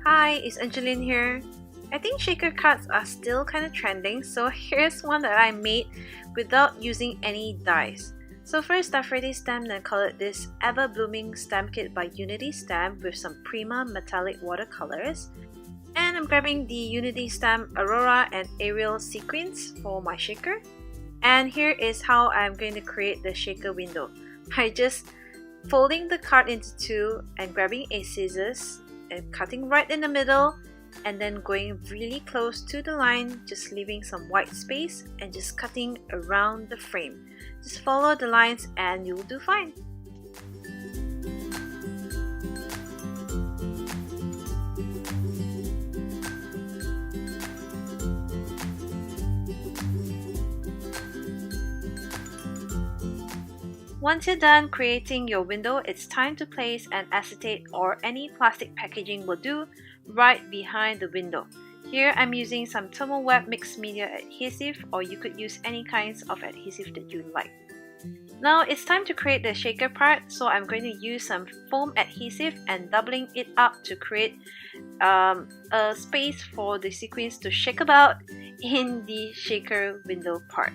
Hi, it's Angeline here. I think shaker cards are still kind of trending, so here's one that I made without using any dies. So first, I've already stamped and colored this Everblooming stamp kit by Unity Stamp with some Prima metallic watercolors. And I'm grabbing the Unity Stamp Aurora and Ariel Sequins for my shaker. And here is how I'm going to create the shaker window. By just folding the card into two and grabbing a scissors and cutting right in the middle, and then going really close to the line, just leaving some white space and just cutting around the frame. Just follow the lines and you'll do fine. Once you're done creating your window, it's time to place an acetate or any plastic packaging will do right behind the window. Here I'm using some Thermoweb Mixed Media adhesive, or you could use any kinds of adhesive that you like. Now it's time to create the shaker part, so I'm going to use some foam adhesive and doubling it up to create a space for the sequins to shake about in the shaker window part.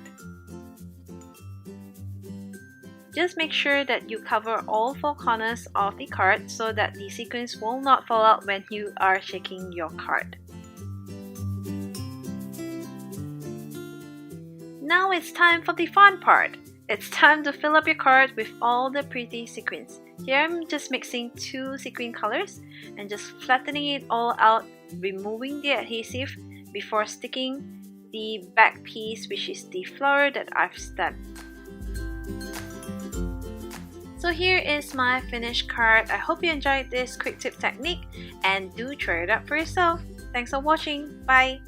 Just make sure that you cover all four corners of the card so that the sequins will not fall out when you are shaking your card. Now it's time for the fun part. It's time to fill up your card with all the pretty sequins. Here I'm just mixing two sequin colors and just flattening it all out, removing the adhesive before sticking the back piece, which is the flower that I've stamped. So here is my finished card. I hope you enjoyed this quick tip technique and do try it out for yourself. Thanks for watching. Bye!